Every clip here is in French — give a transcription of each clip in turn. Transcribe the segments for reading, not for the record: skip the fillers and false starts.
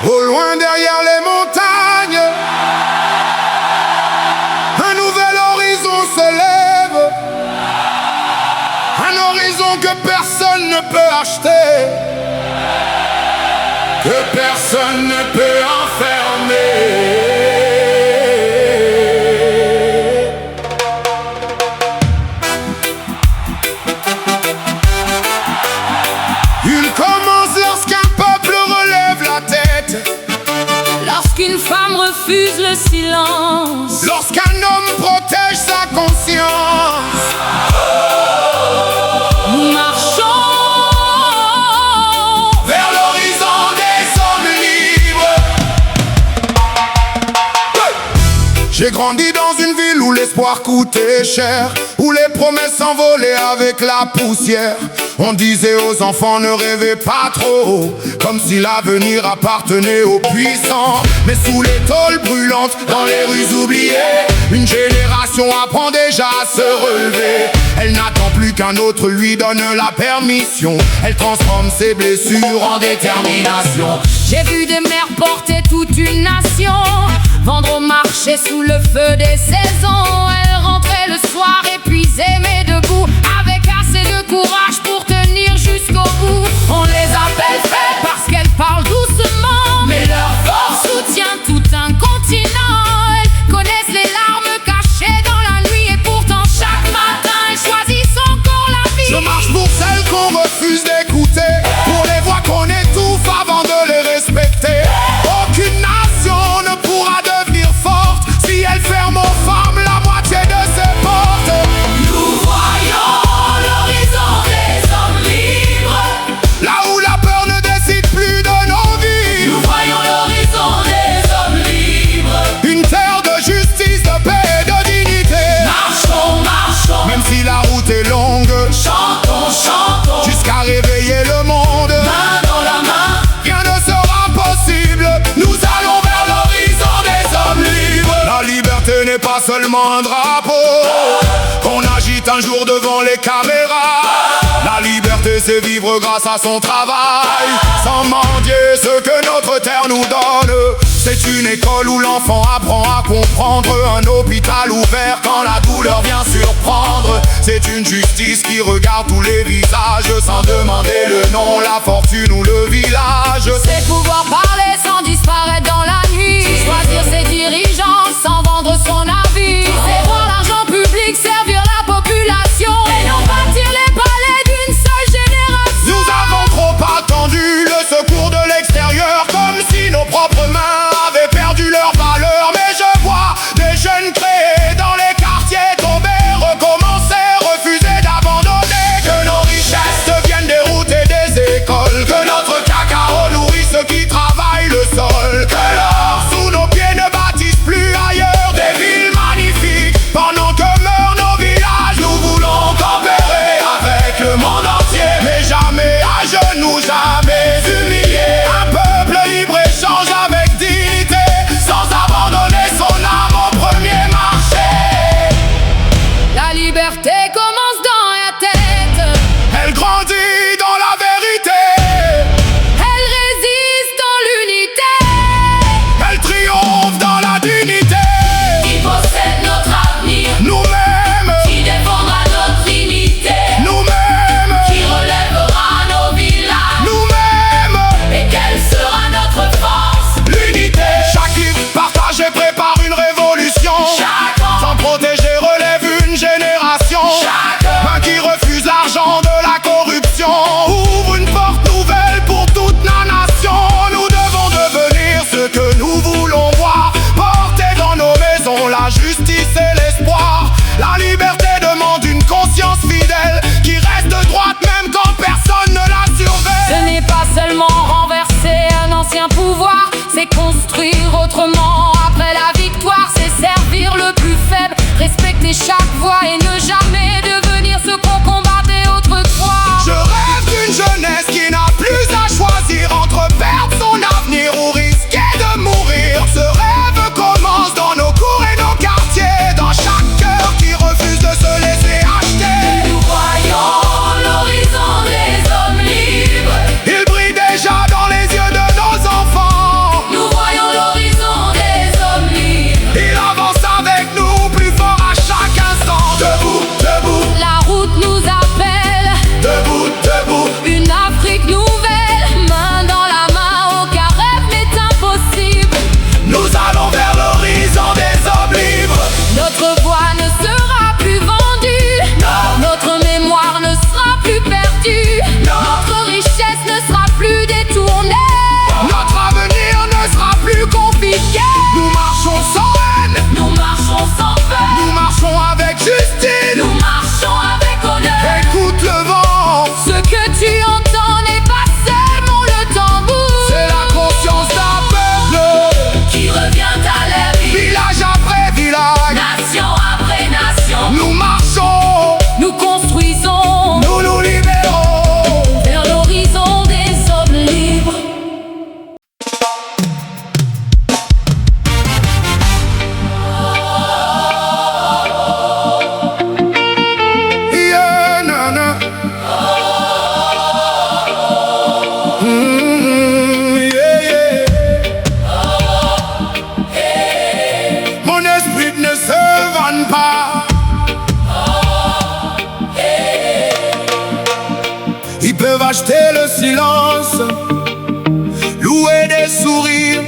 Au loin derrière les montagnes, un nouvel horizon se lève, un horizon que personne ne peut acheter, que personne ne peut enfermer. Il commence lorsqu'un peuple relève la tête, lorsqu'une femme refuse le silence, lorsqu'un homme protège sa conscience. nous marchons Vers l'horizon des hommes libres. J'ai grandi dans une ville où l'espoir coûtait cher, où les promesses s'envolaient avec la poussière. On disait aux enfants ne rêvez pas trop, comme si l'avenir appartenait aux puissants. Mais sous les tôles brûlantes, dans les rues oubliées, une génération apprend déjà à se relever. Elle n'attend plus qu'un autre lui donne la permission. Elle transforme ses blessures en détermination. J'ai vu des mères porter toute une nation, vendre au marché sous le feu des saisons. Elles rentraient le soir épuisées mais debout, avec assez de courage pour tenir jusqu'au bout. On les appelle faibles parce qu'elles parlent doucement, mais leur force soutient tout un continent. Elles connaissent les larmes cachées dans la nuit, et pourtant chaque matin elles choisissent encore la vie. Je marche pour celles qu'on refuse d'écouter, pour les voix qu'on étouffe avant de les respecter. Aucune nation ne pourra devenir forte si elle ferme aux femmes la moitié de ses portes. Nous voyons l'horizon des hommes libres, Là où la peur ne décide plus de nos vies. nous voyons l'horizon des hommes libres. Une terre de justice, de paix et de dignité. Marchons, marchons, Même si la route est longue, chantons, chantons, jusqu'à réveiller le monde, main dans la main. rien ne sera possible. Nous allons vers l'horizon des hommes libres. La liberté n'est pas seulement un drapeau qu'on agite un jour devant les caméras. La liberté, c'est vivre grâce à son travail, sans mendier ce que notre terre nous donne. C'est une école où l'enfant apprend à comprendre, un hôpital ouvert quand la douleur vient surprendre. C'est une justice qui regarde tous les visages sans demander le nom, la fortune ou le village. C'est pouvoir parler sans disparaître dans la nuit, choisir ses dirigeants sans vendre son avis. C'est voir l'argent public servir la population, et non bâtir les palais d'une seule génération. Nous avons trop attendu le secours de l'extérieur, comme si nos propres mains avaient perdu leur valeur. Mais je vois des jeunes créés dans les quartiers, tomber, recommencer, refuser d'abandonner. Que nos richesses deviennent des routes et des écoles, que notre cacao nourrit ceux qui travaillent le sol, que l'or sous nos pieds ne bâtisse plus ailleurs des villes magnifiques. Pendant que meurent nos villages, nous voulons coopérer avec le monde entier, mais jamais à genoux, jamais humilié. Un peuple libre échange avec dignité, sans abandonner son âme au premier marché. La liberté commence dans la tête, Elle grandit dans la vérité, elle résiste dans l'unité, elle triomphe dans la dignité. qui possède notre avenir, Nous-mêmes, qui défendra notre dignité, nous-mêmes, qui relèvera nos villages. nous-mêmes. Et quelle sera notre force? L'unité. Chaque livre partagé prépare une révolution. Chaque Sans protéger relève une génération. Main qui refuse l'argent de la corruption ouvre une porte nouvelle pour toute la nation. Nous devons devenir ce que nous voulons voir, porter dans nos maisons la justice et l'espoir. La liberté demande une conscience fidèle qui reste droite même quand personne ne la Ce surveille. n'est pas seulement renverser un ancien pouvoir, c'est construire autrement après la victoire. C'est servir le plus faible, respecter chaque voix et ne jamais devenir ce qu'on combattait autrefois. Je rêve d'une jeunesse qui n'a plus à choisir entre perdre son avenir ou risquer de mourir. Ce rêve commence dans nos cours et nos quartiers, dans chaque cœur qui refuse de se laisser acheter. Nous voyons l'horizon des hommes libres, Il brille déjà dans les yeux de nos enfants. Yeah, yeah. Mon esprit ne se vante pas. Ils peuvent acheter le silence, louer des sourires,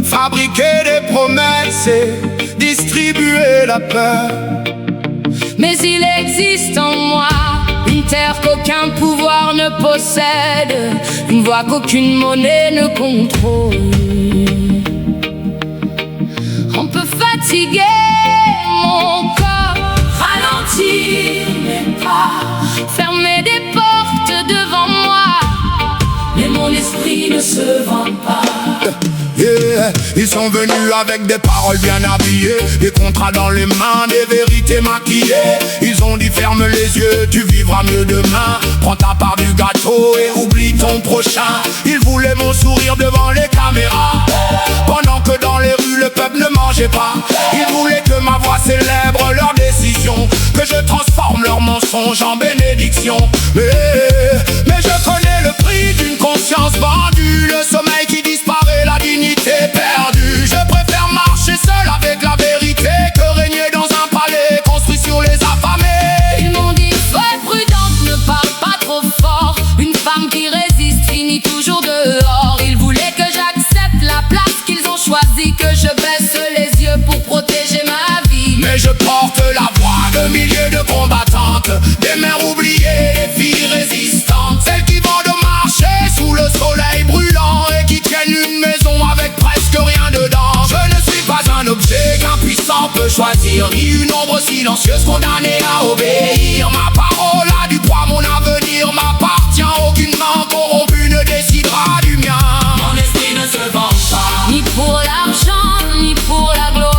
fabriquer des promesses et distribuer la peur. Mais il existe en moi une terre qu'aucun pouvoir ne possède, une voix qu'aucune monnaie ne contrôle. On peut fatiguer mon corps, ralentir mes pas, fermer des portes devant moi, mais mon esprit ne se vante pas. Yeah. Ils sont venus avec des paroles bien habillées, des contrats dans les mains, des vérités maquillées. Ils ont dit ferme les yeux, tu vivras mieux demain. Prends ta part du gâteau et oublie ton prochain. Ils voulaient mon sourire devant les caméras, pendant que dans les rues le peuple ne mangeait pas. Ils voulaient que ma voix célèbre leurs décisions, que je transforme leurs mensonges en bénédiction. Mais je connais le prix d'une conscience vendue, le sommeil qui disparaît, la dignité perdue. Je préfère marcher seul avec la vérité que régner dans un palais construit sur les affamés. Ils m'ont dit sois prudente, ne parle pas trop fort. Une femme qui résiste finit toujours dehors. Ils voulaient que j'accepte la place qu'ils ont choisie, que je baisse les yeux pour protéger ma vie. Mais je porte la voix de milliers de combattantes, des mères oubliées, des filles résistantes, celles qui vont de marcher sous le soleil brûlant et qui tiennent une maison avec presque rien dedans. Je ne suis pas un objet qu'un puissant peut choisir, ni une ombre silencieuse condamnée à obéir. Ma parole a du poids, mon avenir m'appartient. Aucune main corrompue ne décidera du mien. Mon esprit ne se vante pas, ni pour l'argent, ni pour la gloire.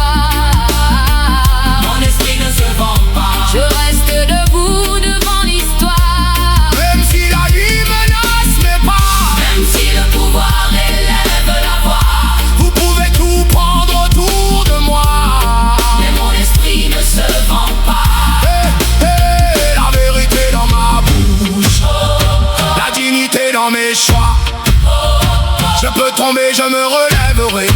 Mon esprit ne se vante pas, je reste debout devant l'histoire. Même si la vie menace mes pas, même si le pouvoir élève la voix, vous pouvez tout prendre autour de moi, mais mon esprit ne se vante pas. La vérité dans ma bouche, la dignité dans mes choix. Je peux tomber, je me relèverai,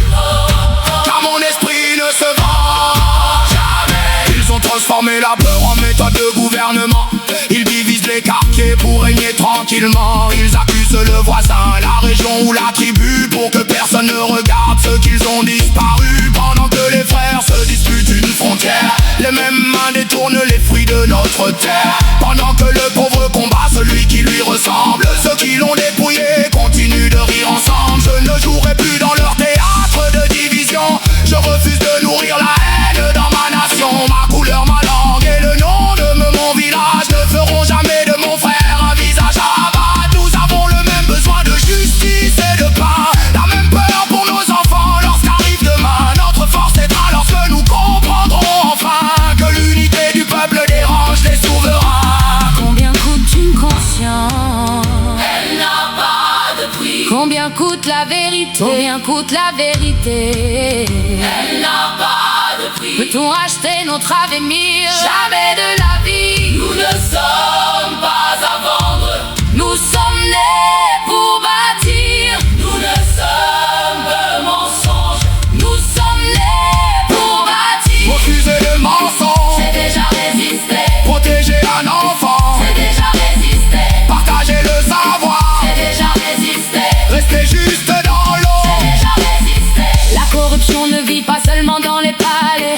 car mon esprit ne se vante jamais. Ils ont transformé la peur en méthode de gouvernement. Ils divisent les quartiers pour régner tranquillement. Ils accusent le voisin, la région ou la tribu, pour que personne ne regarde ceux qu'ils ont disparus. Pendant que les frères se disputent une frontière, les mêmes mains détournent les fruits de notre terre. Pendant que le pauvre combat celui qui lui ressemble, ceux qui l'ont dépouillé continuent de rire ensemble. Je ne jouerai plus dans leur théâtre de division. Je refuse de nourrir la haine dans ma nation. Ma couleur, ma langue et le nom de mon village ne feront jamais de mon frère un visage à abattre. Nous avons le même besoin de justice et de pain, la même peur pour nos enfants lorsqu'arrive demain. Notre force aidera lorsque nous comprendrons enfin que l'unité du peuple dérange les souverains. Combien coûte une conscience? Elle n'a pas de prix. Combien coûte la vérité? Combien coûte la vérité? Elle n'a pas de prix. Peut-on acheter notre avenir? Jamais de la vie. Nous ne sommes pas à vendre. Nous sommes nés pour bâtir. Nous ne sommes que mensonges. Nous sommes nés pour bâtir. Refuser le mensonge, c'est déjà résister. protéger un enfant, C'est déjà résister. partager le savoir, C'est déjà résister. rester juste dans l'eau. Déjà résister. La corruption ne vit pas seulement dans les palais,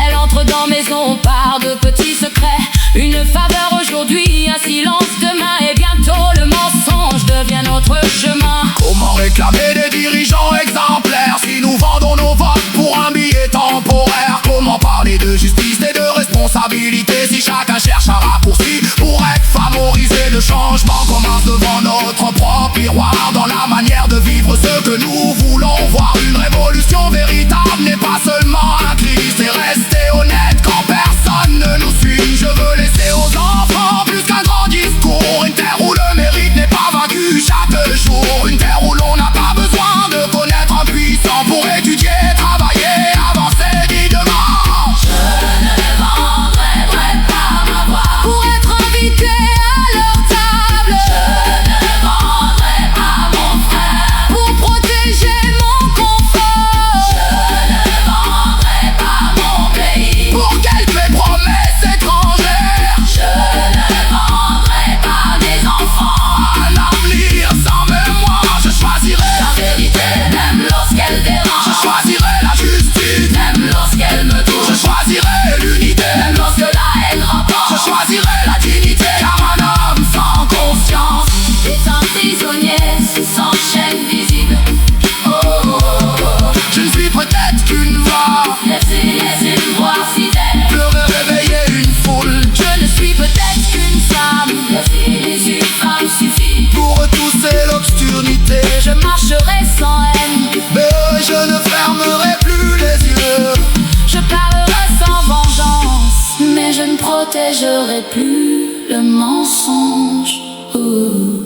elle entre dans maisons par de petits secrets. Une faveur aujourd'hui, un silence demain, et bientôt le mensonge devient notre chemin. Comment réclamer des dirigeants exemplaires si nous vendons nos votes pour un billet temporaire? Comment parler de justice et de responsabilité si chacun cherche un raccourci pour être favorisé? Le changement commence devant notre propre miroir, dans la manière de vivre ce que nous voulons voir. Une révolution véritable n'est pas seulement un cri, c'est rester honnête quand personne ne nous suit. Je veux laisser aux enfants plus qu'un grand discours, une terre où le mérite n'est pas vaincu chaque jour, une terre où l'on n'a pas besoin de connaître un puissant pour étudier, travailler, avancer dignement. Je ne vendrai pas ma voix pour être invité à leur table. Je ne vendrai pas je marcherai sans haine. Mais je ne fermerai plus les yeux. Je parlerai sans vengeance, mais je ne protégerai plus le mensonge. Ouh.